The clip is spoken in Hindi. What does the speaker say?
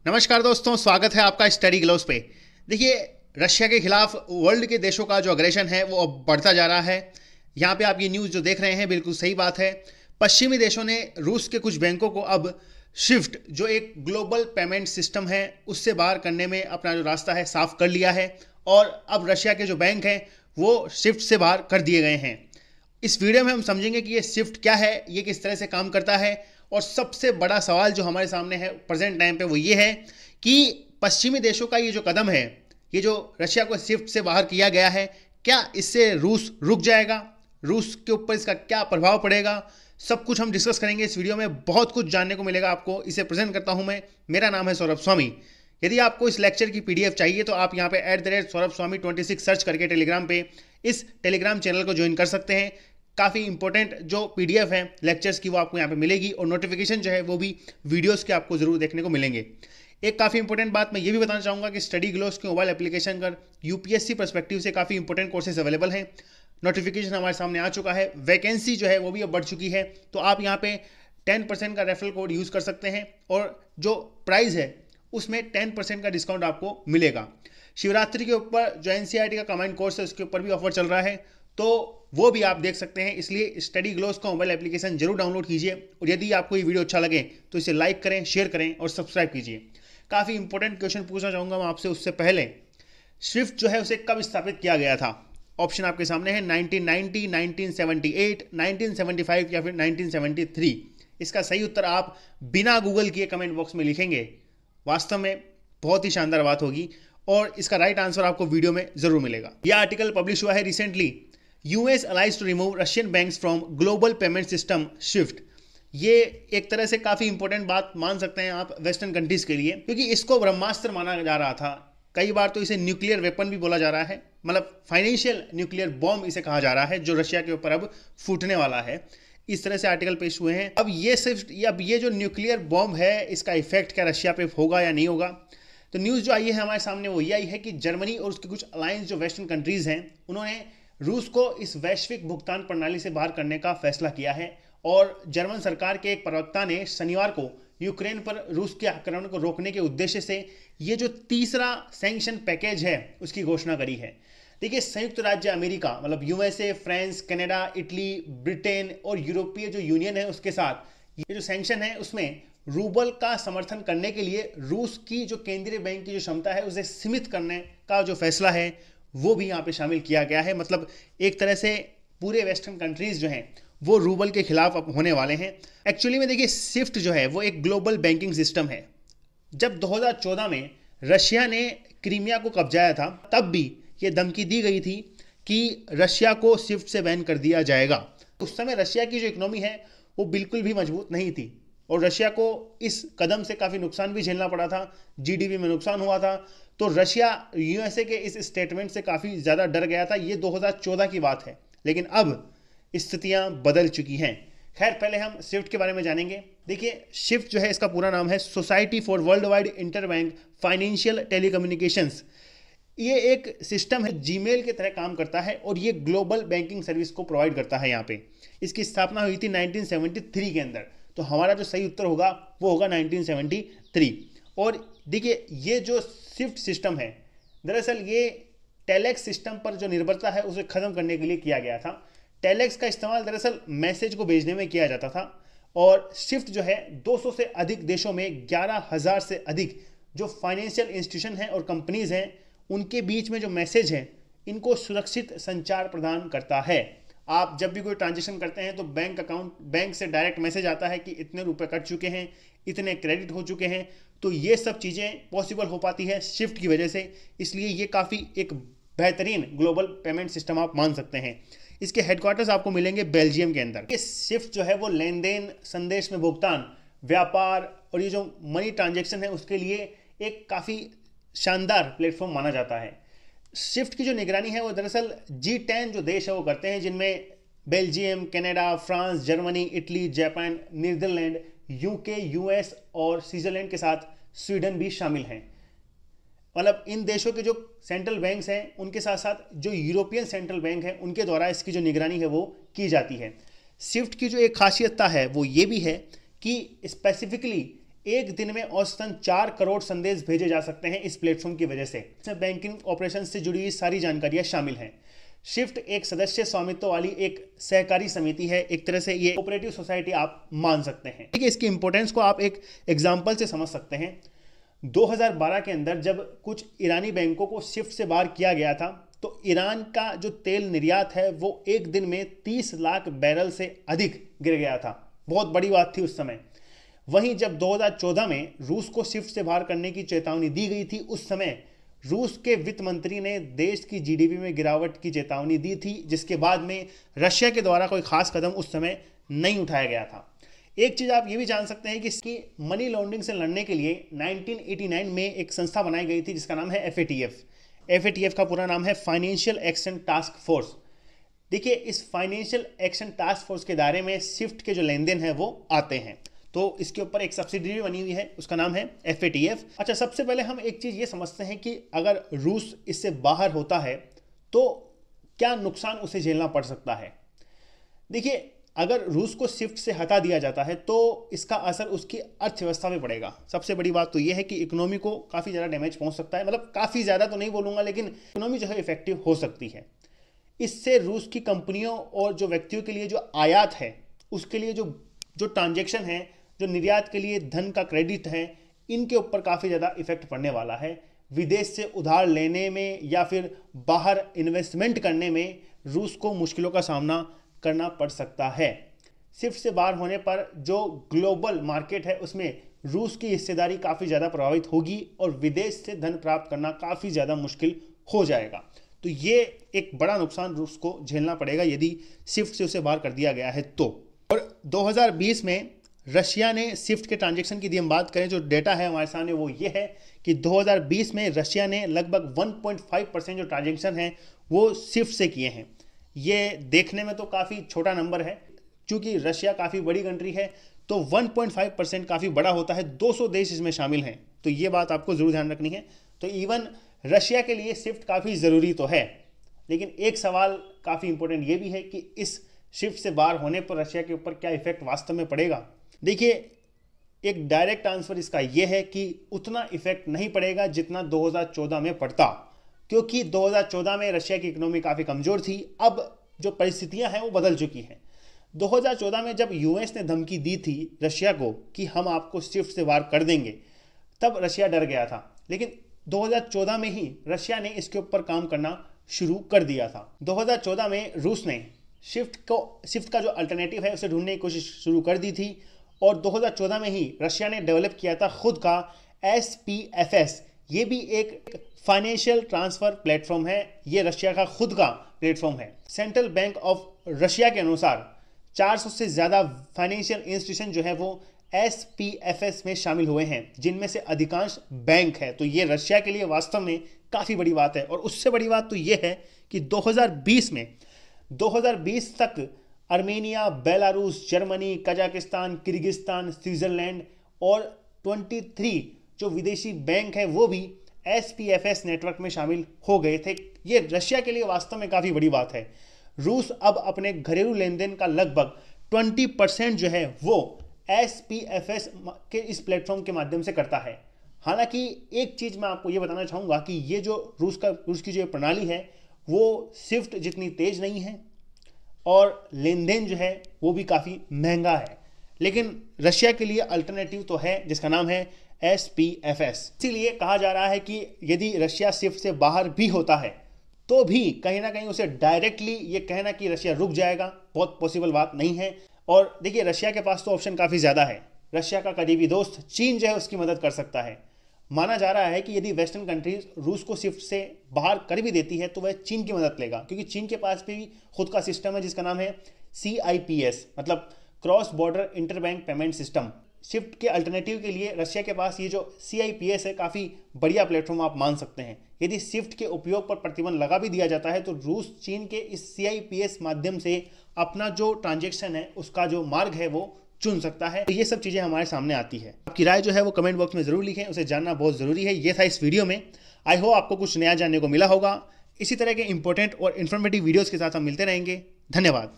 नमस्कार दोस्तों, स्वागत है आपका स्टडी ग्लोव्स पे। देखिए, रशिया के खिलाफ वर्ल्ड के देशों का जो अग्रेशन है वो अब बढ़ता जा रहा है। यहाँ पे आप ये न्यूज़ जो देख रहे हैं बिल्कुल सही बात है। पश्चिमी देशों ने रूस के कुछ बैंकों को अब स्विफ्ट जो एक ग्लोबल पेमेंट सिस्टम है उससे बाहर करने में अपना जो रास्ता है साफ कर लिया है और अब रशिया के जो बैंक हैं वो स्विफ्ट से बाहर कर दिए गए हैं। इस वीडियो में हम समझेंगे कि ये स्विफ्ट क्या है, ये किस तरह से काम करता है और सबसे बड़ा सवाल जो हमारे सामने है प्रेजेंट टाइम पे वो ये है कि पश्चिमी देशों का ये जो कदम है, ये जो रशिया को स्विफ्ट से बाहर किया गया है, क्या इससे रूस रुक जाएगा, रूस के ऊपर इसका क्या प्रभाव पड़ेगा, सब कुछ हम डिस्कस करेंगे इस वीडियो में। बहुत कुछ जानने को मिलेगा आपको। इसे प्रेजेंट करता हूं मैं, मेरा नाम है सौरभ स्वामी। यदि आपको इस लेक्चर की पीडीएफ चाहिए तो आप यहाँ पे @सौरभ स्वामी 26 सर्च करके टेलीग्राम पे इस टेलीग्राम चैनल को ज्वाइन कर सकते हैं। काफ़ी इंपॉर्टेंट जो पीडीएफ है लेक्चर्स की वो आपको यहाँ पे मिलेगी और नोटिफिकेशन जो है वो भी वीडियोस के आपको जरूर देखने को मिलेंगे। एक काफ़ी इंपॉर्टेंट बात मैं ये भी बताना चाहूँगा कि स्टडी ग्लोव्स के मोबाइल एप्लीकेशन पर यूपीएससी पर्सपेक्टिव से काफ़ी इंपॉर्टेंट कोर्सेज अवेलेबल हैं। नोटिफिकेशन हमारे सामने आ चुका है, वैकेंसी जो है वो भी अब बढ़ चुकी है, तो आप यहाँ पे 10% का रेफरल कोड यूज़ कर सकते हैं और जो प्राइस है उसमें 10% का डिस्काउंट आपको मिलेगा। शिवरात्रि के ऊपर जो एनसीईआरटी का कमांड कोर्स है उसके ऊपर भी ऑफर चल रहा है, तो वो भी आप देख सकते हैं। इसलिए स्टडी ग्लोव्स का मोबाइल एप्लीकेशन जरूर डाउनलोड कीजिए और यदि आपको ये वीडियो अच्छा लगे तो इसे लाइक करें, शेयर करें और सब्सक्राइब कीजिए। काफ़ी इंपॉर्टेंट क्वेश्चन पूछना चाहूँगा मैं आपसे उससे पहले, स्विफ्ट जो है उसे कब स्थापित किया गया था? ऑप्शन आपके सामने है 1990, 1978, 1975 या फिर 1973। इसका सही उत्तर आप बिना गूगल किए कमेंट बॉक्स में लिखेंगे। वास्तव में बहुत ही शानदार बात होगी और इसका राइट आंसर आपको वीडियो में जरूर मिलेगा। यह आर्टिकल पब्लिश हुआ है recently, US allies to remove Russian banks from global payment system SWIFT. ये एक तरह से काफ़ी इंपॉर्टेंट बात मान सकते हैं आप वेस्टर्न कंट्रीज के लिए, क्योंकि इसको ब्रह्मास्त्र माना जा रहा था। कई बार तो इसे न्यूक्लियर वेपन भी बोला जा रहा है, मतलब फाइनेंशियल न्यूक्लियर बॉम्ब इसे कहा जा रहा है जो रशिया के ऊपर अब फूटने वाला है। इस तरह से आर्टिकल पेश हुए हैं। अब ये जो न्यूक्लियर बॉम्ब है इसका इफेक्ट क्या रशिया पे होगा या नहीं होगा? तो न्यूज़ जो आई है हमारे सामने वो ये आई है कि जर्मनी और उसके कुछ अलायंस जो वेस्टर्न कंट्रीज हैं उन्होंने रूस को इस वैश्विक भुगतान प्रणाली से बाहर करने का फैसला किया है और जर्मन सरकार के एक प्रवक्ता ने शनिवार को यूक्रेन पर रूस के आक्रमण को रोकने के उद्देश्य से ये जो तीसरा सैंक्शन पैकेज है उसकी घोषणा करी है। देखिए, संयुक्त राज्य अमेरिका मतलब USA, France, Canada, Italy, Britain और यूरोपीय जो यूनियन है उसके साथ ये जो सैंक्शन है उसमें रूबल का समर्थन करने के लिए रूस की जो केंद्रीय बैंक की जो क्षमता है उसे सीमित करने का जो फैसला है वो भी यहाँ पे शामिल किया गया है। मतलब एक तरह से पूरे वेस्टर्न कंट्रीज जो हैं वो रूबल के खिलाफ अब होने वाले हैं। एक्चुअली में देखिए, स्विफ्ट जो है वो एक ग्लोबल बैंकिंग सिस्टम है। जब 2014 में रशिया ने क्रीमिया को कब्जाया था तब भी ये धमकी दी गई थी कि रशिया को स्विफ्ट से बैन कर दिया जाएगा। उस समय रशिया की जो इकोनॉमी है वो बिल्कुल भी मजबूत नहीं थी और रशिया को इस कदम से काफ़ी नुकसान भी झेलना पड़ा था, जीडीपी में नुकसान हुआ था। तो रशिया यूएसए के इस स्टेटमेंट से काफ़ी ज़्यादा डर गया था। ये 2014 की बात है, लेकिन अब स्थितियां बदल चुकी हैं। खैर, पहले हम स्विफ्ट के बारे में जानेंगे। देखिए, स्विफ्ट जो है इसका पूरा नाम है society for world wide interbank financial telecommunications. ये एक सिस्टम है, जीमेल की तरह काम करता है और ये ग्लोबल बैंकिंग सर्विस को प्रोवाइड करता है। यहाँ पे इसकी स्थापना हुई थी 1973 के अंदर, तो हमारा जो सही उत्तर होगा वो होगा 1973। और देखिए, ये जो स्विफ्ट सिस्टम है दरअसल ये टेलेक्स सिस्टम पर जो निर्भरता है उसे खत्म करने के लिए किया गया था। टेलेक्स का इस्तेमाल दरअसल मैसेज को भेजने में किया जाता था और स्विफ्ट जो है 200 से अधिक देशों में 11,000 से अधिक जो फाइनेंशियल इंस्टीट्यूशन हैं और कंपनीज हैं उनके बीच में जो मैसेज हैं इनको सुरक्षित संचार प्रदान करता है। आप जब भी कोई ट्रांजेक्शन करते हैं तो बैंक से डायरेक्ट मैसेज आता है कि इतने रुपए कट चुके हैं, इतने क्रेडिट हो चुके हैं। तो ये सब चीज़ें पॉसिबल हो पाती है स्विफ्ट की वजह से, इसलिए ये काफ़ी एक बेहतरीन ग्लोबल पेमेंट सिस्टम आप मान सकते हैं। इसके हेडक्वार्टर्स आपको मिलेंगे बेल्जियम के अंदर। ये स्विफ्ट जो है वो लेन देन, संदेश में भुगतान, व्यापार और ये जो मनी ट्रांजेक्शन है उसके लिए एक काफ़ी शानदार प्लेटफॉर्म माना जाता है। स्विफ्ट की जो निगरानी है वो दरअसल G10 जो देश है वो करते हैं, जिनमें Belgium, Canada, France, Germany, Italy, Japan, Netherland, UK, US और स्विट्जरलैंड के साथ स्वीडन भी शामिल हैं। मतलब इन देशों के जो सेंट्रल बैंक्स हैं उनके साथ साथ जो यूरोपियन सेंट्रल बैंक है उनके द्वारा इसकी जो निगरानी है वो की जाती है। स्विफ्ट की जो एक खासियतता है वो ये भी है कि स्पेसिफिकली एक दिन में औसतन 4 करोड़ संदेश भेजे जा सकते हैं इस प्लेटफॉर्म की वजह से। इसमें बैंकिंग ऑपरेशन से जुड़ी हुई सारी जानकारियां शामिल हैं। शिफ्ट एक सदस्य स्वामित्व वाली एक सहकारी समिति है, एक तरह से ये कोऑपरेटिव सोसाइटी आप मान सकते हैं। ठीक है, इसकी इंपॉर्टेंस को आप एक एग्जाम्पल से समझ सकते हैं। 2012 के अंदर जब कुछ ईरानी बैंकों को शिफ्ट से बाहर किया गया था तो ईरान का जो तेल निर्यात है वो एक दिन में 30 लाख बैरल से अधिक गिर गया था। बहुत बड़ी बात थी उस समय। वहीं जब 2014 में रूस को शिफ्ट से बाहर करने की चेतावनी दी गई थी, उस समय रूस के वित्त मंत्री ने देश की जीडीपी में गिरावट की चेतावनी दी थी, जिसके बाद में रशिया के द्वारा कोई खास कदम उस समय नहीं उठाया गया था। एक चीज आप ये भी जान सकते हैं कि इसकी मनी लॉन्ड्रिंग से लड़ने के लिए 1989 में एक संस्था बनाई गई थी जिसका नाम है FATF। FATF का पूरा नाम है फाइनेंशियल एक्शन टास्क फोर्स। देखिए, इस फाइनेंशियल एक्शन टास्क फोर्स के दायरे में शिफ्ट के जो लेन देन है वो आते हैं। तो इसके ऊपर एक सब्सिडरी बनी हुई है, उसका नाम है FATF। अच्छा, सबसे पहले हम एक चीज़ ये समझते हैं कि अगर रूस इससे बाहर होता है तो क्या नुकसान उसे झेलना पड़ सकता है। देखिए, अगर रूस को शिफ्ट से हटा दिया जाता है तो इसका असर उसकी अर्थव्यवस्था पे पड़ेगा। सबसे बड़ी बात तो यह है कि इकोनॉमी को काफ़ी ज़्यादा डैमेज पहुंच सकता है। मतलब काफ़ी ज़्यादा तो नहीं बोलूँगा, लेकिन इकोनॉमी जो है इफेक्टिव हो सकती है। इससे रूस की कंपनियों और जो व्यक्तियों के लिए जो आयात है, उसके लिए जो ट्रांजेक्शन है, जो निर्यात के लिए धन का क्रेडिट है, इनके ऊपर काफ़ी ज़्यादा इफेक्ट पड़ने वाला है। विदेश से उधार लेने में या फिर बाहर इन्वेस्टमेंट करने में रूस को मुश्किलों का सामना करना पड़ सकता है। शिफ्ट से बाहर होने पर जो ग्लोबल मार्केट है उसमें रूस की हिस्सेदारी काफ़ी ज़्यादा प्रभावित होगी और विदेश से धन प्राप्त करना काफ़ी ज़्यादा मुश्किल हो जाएगा। तो ये एक बड़ा नुकसान रूस को झेलना पड़ेगा यदि शिफ्ट से उसे बाहर कर दिया गया है तो। और 2020 में रशिया ने शिफ्ट के ट्रांजेक्शन की यदि हम बात करें, जो डेटा है हमारे सामने वो ये है कि 2020 में रशिया ने लगभग 1.5% जो ट्रांजेक्शन है वो शिफ्ट से किए हैं। ये देखने में तो काफ़ी छोटा नंबर है, क्योंकि रशिया काफ़ी बड़ी कंट्री है तो 1.5% काफ़ी बड़ा होता है। 200 देश इसमें शामिल हैं, तो ये बात आपको ज़रूर ध्यान रखनी है। तो इवन रशिया के लिए शिफ्ट काफ़ी ज़रूरी तो है, लेकिन एक सवाल काफ़ी इंपॉर्टेंट ये भी है कि इस शिफ्ट से बाहर होने पर रशिया के ऊपर क्या इफेक्ट वास्तव में पड़ेगा। देखिए, एक डायरेक्ट आंसर इसका यह है कि उतना इफेक्ट नहीं पड़ेगा जितना 2014 में पड़ता, क्योंकि 2014 में रशिया की इकोनॉमी काफ़ी कमज़ोर थी। अब जो परिस्थितियां हैं वो बदल चुकी हैं। 2014 में जब यूएस ने धमकी दी थी रशिया को कि हम आपको शिफ्ट से बाहर कर देंगे, तब रशिया डर गया था। लेकिन 2014 में ही रशिया ने इसके ऊपर काम करना शुरू कर दिया था। 2014 में रूस ने शिफ्ट का जो अल्टरनेटिव है उसे ढूंढने की कोशिश शुरू कर दी थी और 2014 में ही रशिया ने डेवलप किया था खुद का SPFS। ये भी एक फाइनेंशियल ट्रांसफर प्लेटफॉर्म है। ये रशिया का खुद का प्लेटफॉर्म है। सेंट्रल बैंक ऑफ रशिया के अनुसार 400 से ज़्यादा फाइनेंशियल इंस्टीट्यूशन जो है वो SPFS में शामिल हुए हैं, जिनमें से अधिकांश बैंक है। तो ये रशिया के लिए वास्तव में काफ़ी बड़ी बात है। और उससे बड़ी बात तो ये है कि 2020 तक Armenia, Belarus, Germany, Kazakhstan, Kyrgyzstan, Switzerland और 23 जो विदेशी बैंक हैं वो भी SPFS नेटवर्क में शामिल हो गए थे। ये रशिया के लिए वास्तव में काफ़ी बड़ी बात है। रूस अब अपने घरेलू लेन देन का लगभग 20% जो है वो SPFS के इस प्लेटफॉर्म के माध्यम से करता है। हालांकि एक चीज़ मैं आपको ये बताना चाहूँगा कि ये जो रूस की जो प्रणाली है वो शिफ्ट जितनी तेज नहीं है और लेन देन जो है वो भी काफ़ी महंगा है, लेकिन रशिया के लिए अल्टरनेटिव तो है जिसका नाम है SPFS। इसीलिए कहा जा रहा है कि यदि रशिया शिफ्ट से बाहर भी होता है तो भी कहीं ना कहीं उसे डायरेक्टली ये कहना कि रशिया रुक जाएगा बहुत पॉसिबल बात नहीं है। और देखिए, रशिया के पास तो ऑप्शन काफ़ी ज़्यादा है। रशिया का करीबी दोस्त चीन जो है उसकी मदद कर सकता है। माना जा रहा है कि यदि वेस्टर्न कंट्रीज रूस को शिफ्ट से बाहर कर भी देती है तो वह चीन की मदद लेगा, क्योंकि चीन के पास भी खुद का सिस्टम है जिसका नाम है CIPS, मतलब cross border interbank payment system. Shift के अल्टरनेटिव के लिए रशिया के पास ये जो CIPS है काफ़ी बढ़िया प्लेटफॉर्म आप मान सकते हैं। यदि शिफ्ट के उपयोग पर प्रतिबंध लगा भी दिया जाता है तो रूस चीन के इस CIPS माध्यम से अपना जो ट्रांजेक्शन है उसका जो मार्ग है वो चुन सकता है। तो ये सब चीज़ें हमारे सामने आती है। आपकी राय जो है वो कमेंट बॉक्स में ज़रूर लिखें, उसे जानना बहुत ज़रूरी है। ये था इस वीडियो में। आई होप आपको कुछ नया जानने को मिला होगा। इसी तरह के इंपॉर्टेंट और इन्फॉर्मेटिव वीडियोज़ के साथ हम मिलते रहेंगे। धन्यवाद।